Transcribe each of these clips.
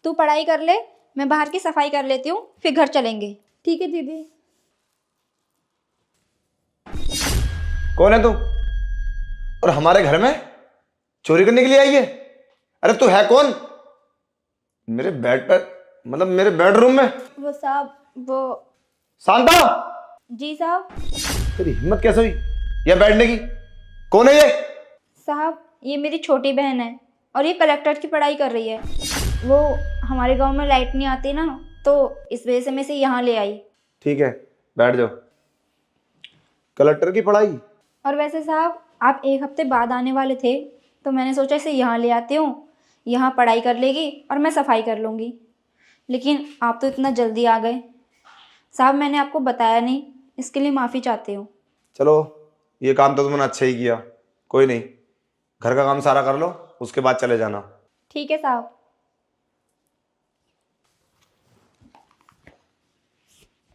तू पढ़ाई कर ले, मैं बाहर की सफाई कर लेती हूँ, फिर घर चलेंगे। ठीक है दीदी। कौन है तू और हमारे घर में चोरी करने के लिए आई है? अरे तू है कौन? मेरे बेड पर, मतलब मेरे बेडरूम में? वो साहब वो। शांता, जी साहब। तेरी हिम्मत कैसे हुई यह बैठने की? कौन है ये? साहब ये मेरी छोटी बहन है और ये कलेक्टर की पढ़ाई कर रही है। वो हमारे गांव में लाइट नहीं आती ना, तो इस वजह से मैं इसे यहाँ ले आई। ठीक है, बैठ जाओ। कलेक्टर की पढ़ाई? और वैसे साहब आप एक हफ्ते बाद आने वाले थे, तो मैंने सोचा इसे यहाँ ले आती हूँ, यहाँ पढ़ाई कर लेगी और मैं सफाई कर लूँगी। लेकिन आप तो इतना जल्दी आ गए। साहब मैंने आपको बताया नहीं, इसके लिए माफ़ी चाहती हूँ। चलो, ये काम तो तुमने अच्छा ही किया। कोई नहीं, घर का काम सारा कर लो, उसके बाद चले जाना। ठीक है साहब।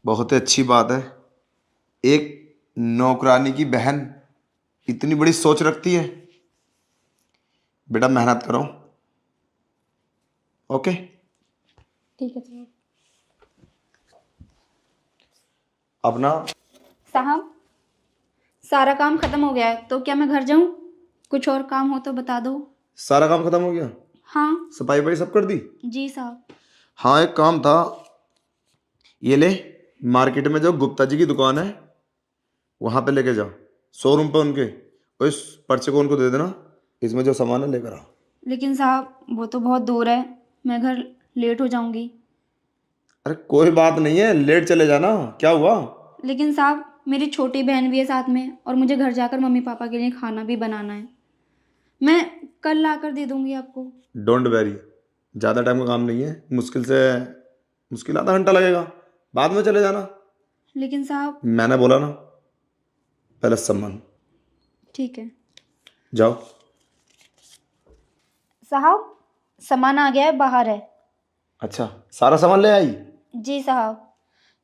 बहुत ही अच्छी बात है, एक नौकरानी की बहन इतनी बड़ी सोच रखती है। बेटा मेहनत करो, ओके? ठीक है साहब। अपना साहब सारा काम ख़त्म हो गया है, तो क्या मैं घर जाऊँ? कुछ और काम हो तो बता दो। सारा काम खत्म हो गया? हाँ सफाई वफाई सब कर दी? जी साहब। हाँ, एक काम था, ये ले, मार्केट में जो गुप्ता जी की दुकान है वहां पे लेके जा, शोरूम पे उनके, और इस पर्चे को उनको दे देना, इसमें जो सामान है लेकर आ। लेकिन साहब वो तो बहुत दूर है, मैं घर लेट हो जाऊंगी। अरे कोई बात नहीं है, लेट चले जाना, क्या हुआ? लेकिन लेकिन साहब मेरी छोटी बहन भी है साथ में, और मुझे घर जाकर मम्मी पापा के लिए खाना भी बनाना है। मैं कल ला कर दे दूंगी आपको। डोंट वेरी, ज़्यादा टाइम का काम नहीं है, मुश्किल आधा घंटा लगेगा, बाद में चले जाना। लेकिन साहब। मैंने बोला ना, पहले सम्मान। ठीक है जाओ। साहब, सामान आ गया है, बाहर है। अच्छा, सारा सामान ले आई? जी साहब।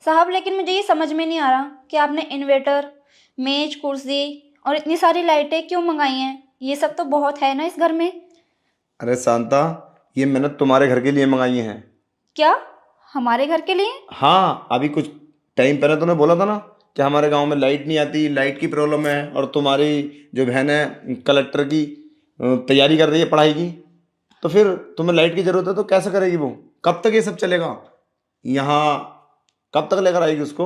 साहब लेकिन मुझे ये समझ में नहीं आ रहा कि आपने इन्वर्टर, मेज, कुर्सी और इतनी सारी लाइटें क्यों मंगाई हैं? ये सब तो बहुत है ना इस घर में। अरे शांता, ये मैंने तुम्हारे घर के लिए मंगाई हैं। क्या हमारे घर के लिए? हाँ, अभी कुछ टाइम पहले तूने बोला था ना कि हमारे गांव में लाइट नहीं आती, लाइट की प्रॉब्लम है, और तुम्हारी जो बहन है कलेक्टर की तैयारी कर रही है पढ़ाई की, तो फिर तुम्हें लाइट की ज़रूरत है तो कैसे करेगी वो? कब तक ये सब चलेगा यहाँ? कब तक लेकर आएगी उसको?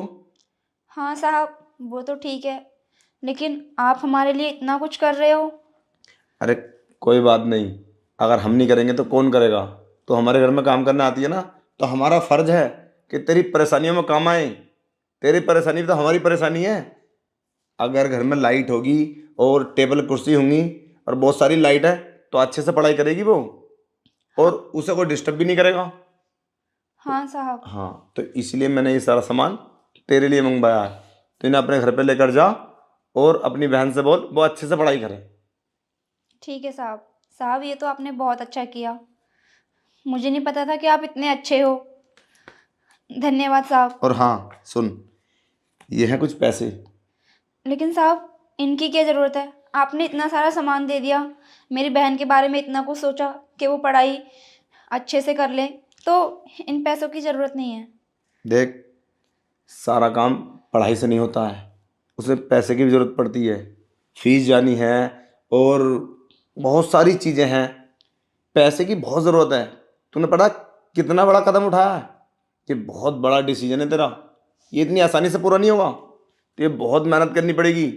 हाँ साहब वो तो ठीक है, लेकिन आप हमारे लिए इतना कुछ कर रहे हो। अरे कोई बात नहीं, अगर हम नहीं करेंगे तो कौन करेगा? तो हमारे घर में काम करने आती है ना, तो हमारा फर्ज है कि तेरी परेशानियों में काम आए। तेरी परेशानी भी तो हमारी परेशानी है। अगर घर में लाइट होगी और टेबल कुर्सी होंगी और बहुत सारी लाइट है तो अच्छे से पढ़ाई करेगी वो, और उसे कोई डिस्टर्ब भी नहीं करेगा। हाँ साहब। हाँ, तो इसलिए मैंने ये सारा सामान तेरे लिए मंगवाया है। तो इन्हें अपने घर पे लेकर जा और अपनी बहन से बोल वो अच्छे से पढ़ाई करे। ठीक है साहब। साहब ये तो आपने बहुत अच्छा किया, मुझे नहीं पता था कि आप इतने अच्छे हो। धन्यवाद साहब। और हाँ सुन, ये हैं कुछ पैसे। लेकिन साहब इनकी क्या ज़रूरत है? आपने इतना सारा सामान दे दिया, मेरी बहन के बारे में इतना कुछ सोचा कि वो पढ़ाई अच्छे से कर ले, तो इन पैसों की ज़रूरत नहीं है। देख, सारा काम पढ़ाई से नहीं होता है, उसे पैसे की भी ज़रूरत पड़ती है, फीस जानी है और बहुत सारी चीज़ें हैं, पैसे की बहुत ज़रूरत है। तूने पढ़ा कितना बड़ा कदम उठाया है, ये बहुत बड़ा डिसीजन है तेरा, ये इतनी आसानी से पूरा नहीं होगा, तो ये बहुत मेहनत करनी पड़ेगी,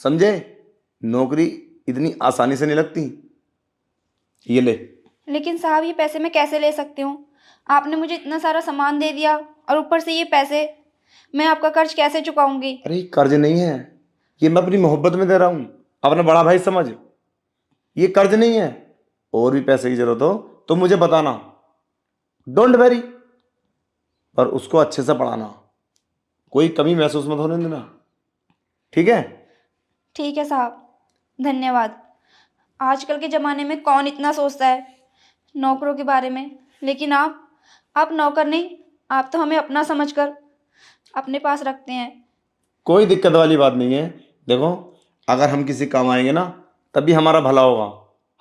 समझे? नौकरी इतनी आसानी से नहीं लगती। ये ले। लेकिन साहब ये पैसे मैं कैसे ले सकती हूँ? आपने मुझे इतना सारा सामान दे दिया और ऊपर से ये पैसे, मैं आपका कर्ज कैसे चुकाऊंगी? अरे कर्ज नहीं है, ये मैं अपनी मोहब्बत में दे रहा हूँ, अपना बड़ा भाई समझ, ये कर्ज नहीं है। और भी पैसे की जरूरत हो तो मुझे बताना, डोंट वेरी, पर उसको अच्छे से पढ़ाना, कोई कमी महसूस मत होने देना, ठीक है? ठीक है साहब, धन्यवाद। आजकल के ज़माने में कौन इतना सोचता है नौकरों के बारे में, लेकिन आप नौकर नहीं, आप तो हमें अपना समझकर अपने पास रखते हैं। कोई दिक्कत वाली बात नहीं है। देखो, अगर हम किसी काम आएंगे ना तभी हमारा भला होगा,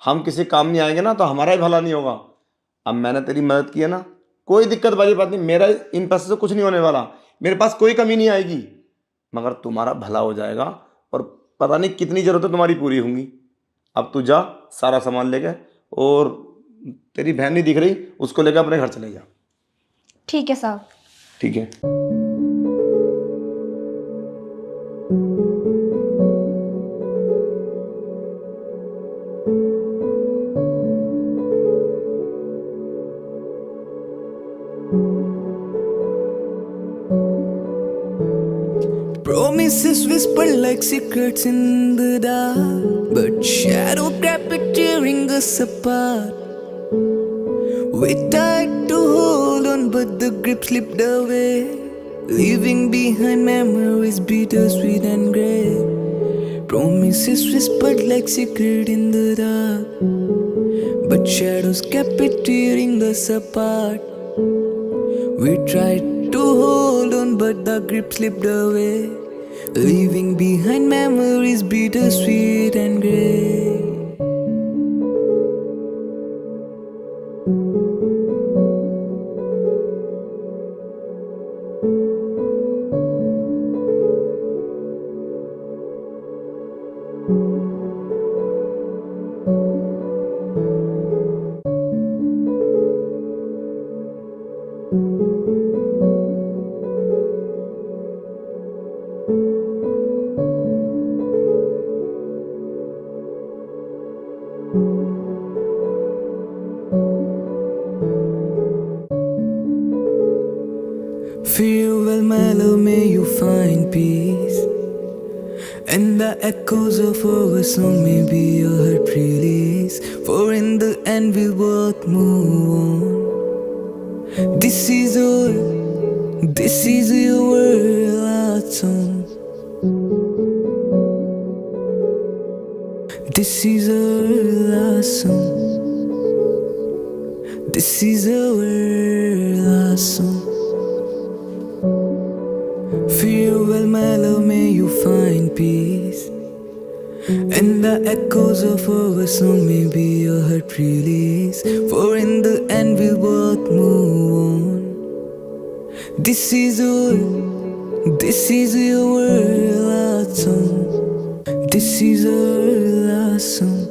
हम किसी काम नहीं आएंगे ना तो हमारा ही भला नहीं होगा। अब मैंने तेरी मदद की है ना, कोई दिक्कत वाली बात नहीं, मेरा इन पैसों से कुछ नहीं होने वाला, मेरे पास कोई कमी नहीं आएगी, मगर तुम्हारा भला हो जाएगा और पता नहीं कितनी ज़रूरतें तुम्हारी पूरी होंगी। अब तू जा सारा सामान लेके, और तेरी बहन नहीं दिख रही, उसको लेकर अपने घर चले जा। ठीक है साहब। ठीक है। Promises whisper like secrets in the dark, but shadow kept tearing us apart. We tried to hold on, but the grip slipped away, leaving behind memories bittersweet and gray. Promises whispered like secret in the dark, but shadows kept tearing us apart. We tried to hold on, but the grip slipped away, leaving behind memories bittersweet and gray. Farewell, my love, may you find peace, and the echoes of our song may be your heart release. For in the end we'll both move on. This is your last song. This is our last song. This is our last song. Farewell, my love, may you find peace, and the echoes of our song may be your heart release. For in the end we'll both move on. This is your last song. This is our last song.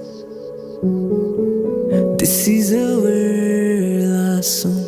This is our last song.